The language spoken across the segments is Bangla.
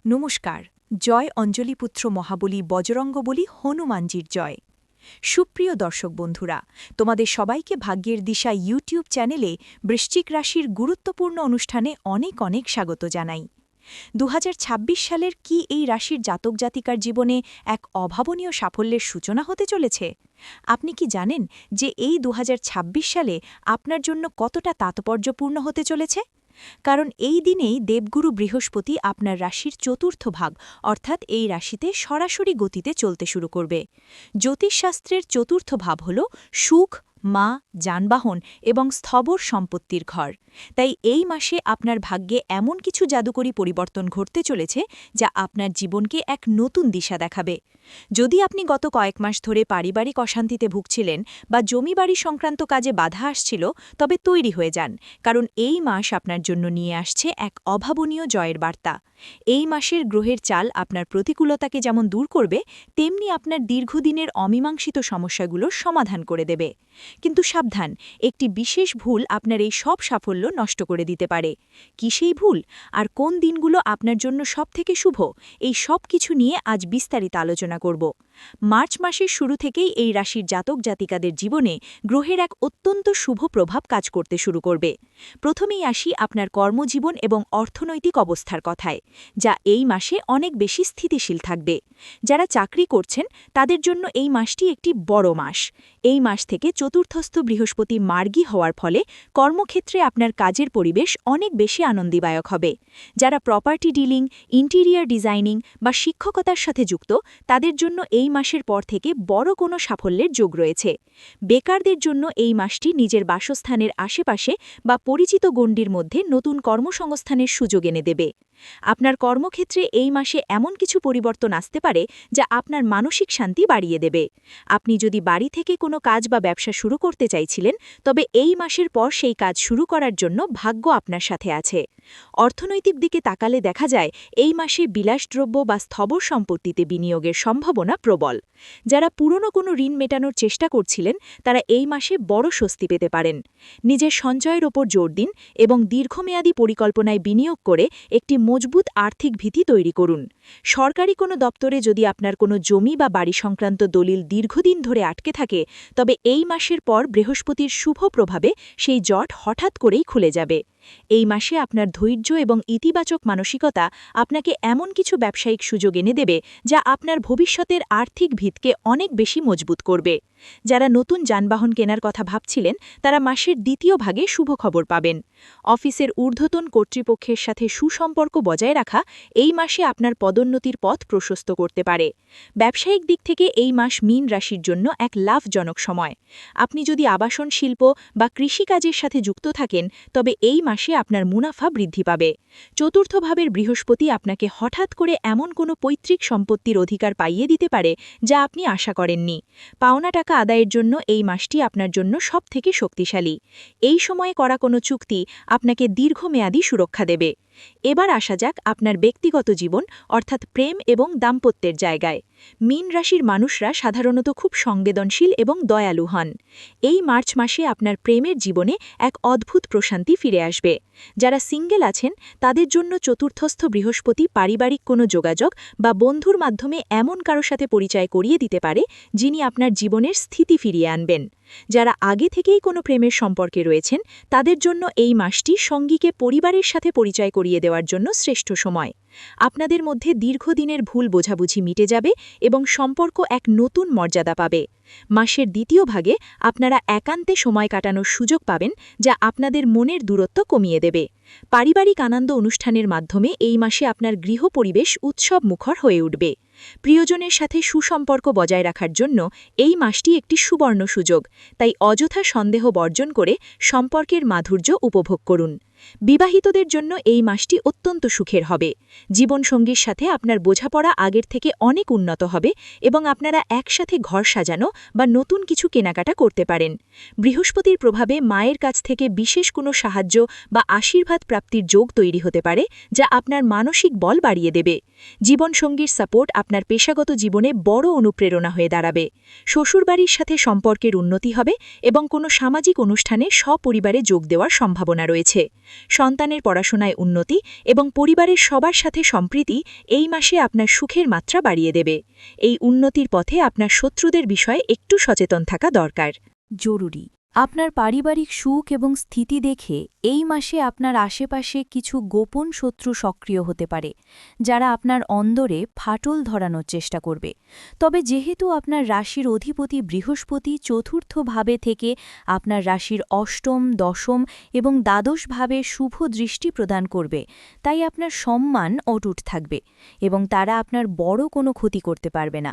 নমস্কার। জয় অঞ্জলিপুত্র মহাবলী বজরঙ্গবলী হনুমানজির জয়। সুপ্রিয় দর্শক বন্ধুরা, তোমাদের সবাইকে ভাগ্যের দিশা ইউটিউব চ্যানেলে বৃশ্চিক রাশির গুরুত্বপূর্ণ অনুষ্ঠানে অনেক অনেক স্বাগত জানাই। ২০২৬ সালের কি এই রাশির জাতক জাতিকার জীবনে এক অভাবনীয় সাফল্যের সূচনা হতে চলেছে? আপনি কি জানেন যে এই ২০২৬ সালে আপনার জন্য কতটা তাৎপর্যপূর্ণ হতে চলেছে? কারণ এই দিনেই দেবগুরু বৃহস্পতি আপনার রাশির চতুর্থ ভাগ অর্থাৎ এই রাশিতে সরাসরি গতিতে চলতে শুরু করবে। জ্যোতিষশাস্ত্রের চতুর্থ ভাব হল সুখ, মা, যানবাহন এবং স্থবর সম্পত্তির ঘর। তাই এই মাসে আপনার ভাগ্যে এমন কিছু জাদুকরী পরিবর্তন ঘটতে চলেছে যা আপনার জীবনকে এক নতুন দিশা দেখাবে। যদি আপনি গত কয়েক মাস ধরে পারিবারিক অশান্তিতে ভুগছিলেন বা জমি বাড়ি সংক্রান্ত কাজে বাধা আসছিল, তবে তৈরি হয়ে যান, কারণ এই মাস আপনার জন্য নিয়ে আসছে এক অভাবনীয় জয়ের বার্তা। এই মাসের গ্রহের চাল আপনার প্রতিকূলতাকে যেমন দূর করবে, তেমনি আপনার দীর্ঘদিনের অমীমাংসিত সমস্যাগুলোর সমাধান করে দেবে। কিন্তু সাবধান, একটি বিশেষ ভুল আপনার এই সব সাফল্য নষ্ট করে দিতে পারে। কি সেই ভুল, আর কোন দিনগুলো আপনার জন্য সবথেকে শুভ, এই সব কিছু নিয়ে আজ বিস্তারিত আলোচনা করব। মার্চ মাসের শুরু থেকেই এই রাশির জাতক জাতিকাদের জীবনে গ্রহের এক অত্যন্ত শুভ প্রভাব কাজ করতে শুরু করবে। প্রথমেই আসি আপনার কর্মজীবন এবং অর্থনৈতিক অবস্থার কথায়, যা এই মাসে অনেক বেশি স্থিতিশীল থাকবে। যারা চাকরি করছেন তাদের জন্য এই মাসটি একটি বড় মাস। এই মাস থেকে চতুর্থস্থ বৃহস্পতি মার্গী হওয়ার ফলে কর্মক্ষেত্রে আপনার কাজের পরিবেশ অনেক বেশি আনন্দদায়ক হবে। যারা প্রপার্টি ডিলিং, ইন্টেরিয়ার ডিজাইনিং বা শিক্ষকতার সাথে যুক্ত, তাদের জন্য এই মাসের পর থেকে বড় কোনো সাফল্যের যোগ রয়েছে। বেকারদের জন্য এই মাসটি নিজের বাসস্থানের আশেপাশে বা পরিচিত গণ্ডির মধ্যে নতুন কর্মসংস্থানের সুযোগ এনে দেবে। আপনার কর্মক্ষেত্রে এই মাসে এমন কিছু পরিবর্তন আসতে পারে যা আপনার মানসিক শান্তি বাড়িয়ে দেবে। আপনি যদি বাড়ি থেকে কোনো কাজ বা ব্যবসা শুরু করতে চাইছিলেন, তবে এই মাসের পর সেই কাজ শুরু করার জন্য ভাগ্য আপনার সাথে আছে। অর্থনৈতিক দিকে তাকালে দেখা যায় এই মাসে বিলাসদ্রব্য বা স্থবর সম্পত্তিতে বিনিয়োগের সম্ভাবনা প্রবল। যারা পুরনো কোনো ঋণ মেটানোর চেষ্টা করছিলেন, তারা এই মাসে বড় স্বস্তি পেতে পারেন। নিজের সঞ্চয়ের ওপর জোর দিন এবং দীর্ঘমেয়াদী পরিকল্পনায় বিনিয়োগ করে একটি মজবুত আর্থিক ভিত্তি তৈরি করুন। সরকারি কোনো দপ্তরে যদি আপনার কোনো জমি বা বাড়ি সংক্রান্ত দলিল দীর্ঘদিন ধরে আটকে থাকে, তবে এই মাসের পর বৃহস্পতির শুভ প্রভাবে সেই জট হঠাৎ করেই খুলে যাবে। এই মাসে আপনার ধৈর্য এবং ইতিবাচক মানসিকতা আপনাকে এমন কিছু ব্যবসায়িক সুযোগ এনে দেবে যা আপনার ভবিষ্যতের আর্থিক ভিতকে অনেক বেশি মজবুত করবে। যারা নতুন যানবাহন কেনার কথা ভাবছিলেন, তারা মাসের দ্বিতীয় ভাগে শুভ খবর পাবেন। অফিসের ঊর্ধ্বতন কর্তৃপক্ষের সাথে সুসম্পর্ক বজায় রাখা এই মাসে আপনার পদোন্নতির পথ প্রশস্ত করতে পারে। ব্যবসায়িক দিক থেকে এই মাস মীন রাশির জন্য এক লাভজনক সময়। আপনি যদি আবাসন শিল্প বা কৃষিকাজের সাথে যুক্ত থাকেন, তবে এই মাসে আপনার মুনাফা বৃদ্ধি পাবে। চতুর্থ ভাবের বৃহস্পতি আপনাকে হঠাৎ করে এমন কোনো পৈতৃক সম্পত্তির অধিকার পাইয়ে দিতে পারে যা আপনি আশা করেননি। পাওনা টাকা আদায়ের জন্য এই মাসটি আপনার জন্য সবথেকে শক্তিশালী। এই সময়ে করা কোনো চুক্তি আপনাকে দীর্ঘমেয়াদী সুরক্ষা দেবে। এবার আসা যাক আপনার ব্যক্তিগত জীবন অর্থাৎ প্রেম এবং দাম্পত্যের জায়গায়। মীন রাশির মানুষরা সাধারণত খুব সংবেদনশীল এবং দয়ালু হন। এই মার্চ মাসে আপনার প্রেমের জীবনে এক অদ্ভুত প্রশান্তি ফিরে আসবে। যারা সিঙ্গেল আছেন, তাদের জন্য চতুর্থস্থ বৃহস্পতি পারিবারিক কোনো যোগাযোগ বা বন্ধুর মাধ্যমে এমন কারো সাথে পরিচয় করিয়ে দিতে পারে যিনি আপনার জীবনের স্থিতি ফিরিয়ে আনবেন। যারা আগে থেকেই কোনো প্রেমের সম্পর্কে রয়েছেন, তাদের জন্য এই মাসটি সঙ্গীকে পরিবারের সাথে পরিচয় করিয়ে দেওয়ার জন্য শ্রেষ্ঠ সময়। আপনাদের মধ্যে দীর্ঘদিনের ভুল বোঝাবুঝি মিটে যাবে এবং সম্পর্ক এক নতুন মর্যাদা পাবে। মাসের দ্বিতীয় ভাগে আপনারা একান্তে সময় কাটানোর সুযোগ পাবেন, যা আপনাদের মনের দূরত্ব কমিয়ে দেবে। পারিবারিক আনন্দ অনুষ্ঠানের মাধ্যমে এই মাসে আপনার গৃহ পরিবেশ উৎসব মুখর হয়ে উঠবে। প্রিয়জনের সাথে সুসম্পর্ক বজায় রাখার জন্য এই মাসটি একটি সুবর্ণ সুযোগ, তাই অযথা সন্দেহ বর্জন করে সম্পর্কের মাধুর্য উপভোগ করুন। বিবাহিতদের জন্য এই মাসটি অত্যন্ত সুখের হবে। জীবনসঙ্গীর সাথে আপনার বোঝাপড়া আগের থেকে অনেক উন্নত হবে এবং আপনারা একসাথে ঘর সাজানো বা নতুন কিছু কেনাকাটা করতে পারেন। বৃহস্পতির প্রভাবে মায়ের কাছ থেকে বিশেষ কোনো সাহায্য বা আশীর্বাদ প্রাপ্তির যোগ তৈরি হতে পারে, যা আপনার মানসিক বল বাড়িয়ে দেবে। জীবনসঙ্গীর সাপোর্ট আপনার পেশাগত জীবনে বড় অনুপ্রেরণা হয়ে দাঁড়াবে। শ্বশুরবাড়ির সাথে সম্পর্কের উন্নতি হবে এবং কোনো সামাজিক অনুষ্ঠানে সপরিবারে যোগ দেওয়ার সম্ভাবনা রয়েছে। সন্তানের পড়াশোনায় উন্নতি এবং পরিবারের সবার সাথে সম্প্রীতি এই মাসে আপনার সুখের মাত্রা বাড়িয়ে দেবে। এই উন্নতির পথে আপনার শত্রুদের বিষয়ে একটু সচেতন থাকা দরকার। জরুরি, আপনার পারিবারিক সুখ এবং স্থিতি দেখে এই মাসে আপনার আশেপাশে কিছু গোপন শত্রু সক্রিয় হতে পারে, যারা আপনার অন্দরে ফাটল ধরানোর চেষ্টা করবে। তবে যেহেতু আপনার রাশির অধিপতি বৃহস্পতি চতুর্থ ভাবে থেকে আপনার রাশির অষ্টম, দশম এবং দ্বাদশ ভাবে শুভ দৃষ্টি প্রদান করবে, তাই আপনার সম্মান অটুট থাকবে এবং তারা আপনার বড় কোনো ক্ষতি করতে পারবে না।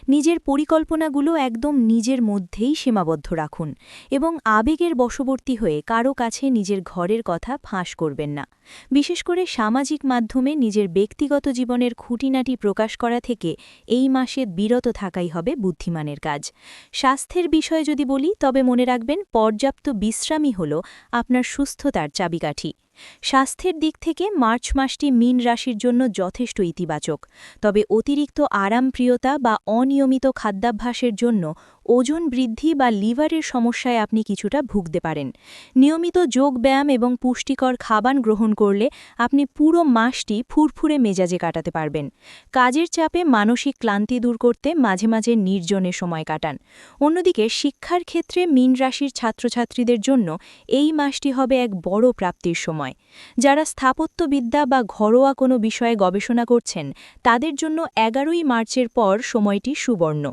নিজের পরিকল্পনাগুলো একদম নিজের মধ্যেই সীমাবদ্ধ রাখুন এবং আবেগের বশবর্তী হয়ে কারো কাছে নিজের ঘরের কথা ফাঁস করবেন না। বিশেষ করে সামাজিক মাধ্যমে নিজের ব্যক্তিগত জীবনের খুঁটিনাটি প্রকাশ করা থেকে এই মাসে বিরত থাকাই হবে বুদ্ধিমানের কাজ। স্বাস্থ্যের বিষয়ে যদি বলি, তবে মনে রাখবেন পর্যাপ্ত বিশ্রামই হল আপনার সুস্থতার চাবিকাঠি। স্বাস্থ্যের দিক থেকে মার্চ মাসটি মীন রাশির জন্য যথেষ্ট ইতিবাচক, তবে অতিরিক্ত আরামপ্রিয়তা বা অনিয়মিত খাদ্যাভ্যাসের জন্য ওজন বৃদ্ধি বা লিভারের সমস্যায় আপনি কিছুটা ভুগতে পারেন। নিয়মিত যোগব্যায়াম এবং পুষ্টিকর খাবার গ্রহণ করলে আপনি পুরো মাসটি ফুরফুরে মেজাজে কাটাতে পারবেন। কাজের চাপে মানসিক ক্লান্তি দূর করতে মাঝে মাঝে নির্জনে সময় কাটান। অন্যদিকে শিক্ষার ক্ষেত্রে মীন রাশির ছাত্রছাত্রীদের জন্য এই মাসটি হবে এক বড় প্রাপ্তির সময়। যারা স্থাপত্যবিদ্যা বা ঘরোয়া কোনো বিষয়ে গবেষণা করছেন, তাদের জন্য 11ই মার্চের পর সময়টি সুবর্ণ।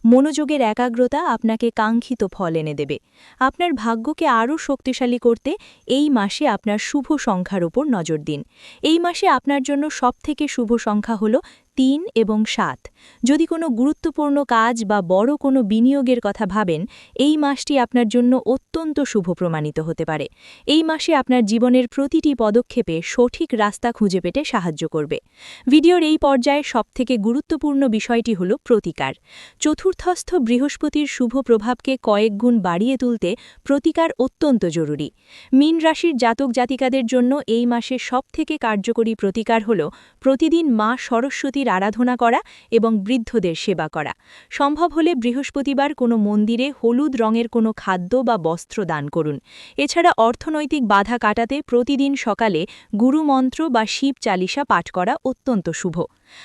মনোযোগের একাগ্রতা আপনাকে কাঙ্ক্ষিত ফল এনে দেবে। আপনার ভাগ্যকে আরও শক্তিশালী করতে এই মাসে আপনার শুভ সংখ্যার উপর নজর দিন। এই মাসে আপনার জন্য সবথেকে শুভ সংখ্যা হল 3 এবং 7। যদি কোনো গুরুত্বপূর্ণ কাজ বা বড় কোনো বিনিয়োগের কথা ভাবেন, এই মাসটি আপনার জন্য অত্যন্ত শুভ প্রমাণিত হতে পারে। এই মাসে আপনার জীবনের প্রতিটি পদক্ষেপে সঠিক রাস্তা খুঁজে পেতে সাহায্য করবে। ভিডিওর এই পর্যায়ে সবথেকে গুরুত্বপূর্ণ বিষয়টি হল প্রতিকার। চতুর্থস্থ বৃহস্পতির শুভ প্রভাবকে কয়েক গুণ বাড়িয়ে তুলতে প্রতিকার অত্যন্ত জরুরি। মীন রাশির জাতক জাতিকাদের জন্য এই মাসে সবথেকে কার্যকরী প্রতিকার হল প্রতিদিন মা সরস্বতীর আরাধনা করা এবং বৃদ্ধদের সেবা করা। সম্ভব হলে বৃহস্পতিবার কোনো মন্দিরে হলুদ রঙের কোনো খাদ্য বা বস্ত্র দান করুন। এছাড়া অর্থনৈতিক বাধা কাটাতে প্রতিদিন সকালে গুরুমন্ত্র বা শিব চালিসা পাঠ করা অত্যন্ত শুভ।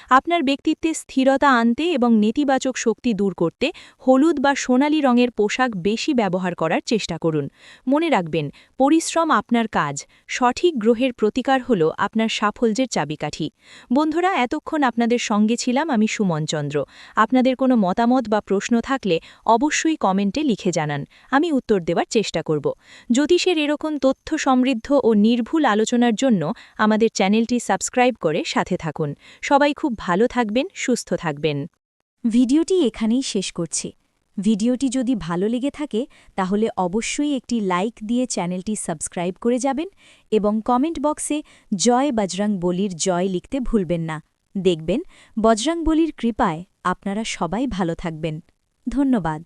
আপনার ব্যক্তিত্বে স্থিরতা আনতে এবং নেতিবাচক শক্তি দূর করতে হলুদ বা সোনালী রঙের পোশাক বেশি ব্যবহার করার চেষ্টা করুন। মনে রাখবেন, পরিশ্রম আপনার কাজ, সঠিক গ্রহের প্রতিকার হল আপনার সাফল্যের চাবিকাঠি। বন্ধুরা, এতক্ষণ আপনাদের সঙ্গে ছিলাম আমি সুমন চন্দ্র। আপনাদের কোনো মতামত বা প্রশ্ন থাকলে অবশ্যই কমেন্টে লিখে জানান, আমি উত্তর দেওয়ার চেষ্টা করব। জ্যোতিষের এরকম তথ্য সমৃদ্ধ ও নির্ভুল আলোচনার জন্য আমাদের চ্যানেলটি সাবস্ক্রাইব করে সাথে থাকুন। সবাই খুব ভালো থাকবেন, সুস্থ থাকবেন। ভিডিওটি এখানেই শেষ করছি। ভিডিওটি যদি ভালো লেগে থাকে তাহলে অবশ্যই একটি লাইক দিয়ে চ্যানেলটি সাবস্ক্রাইব করে যাবেন এবং কমেন্ট বক্সে জয় বজরং বলির জয় লিখতে ভুলবেন না। দেখবেন বজরং বলির কৃপায় আপনারা সবাই ভালো থাকবেন। ধন্যবাদ।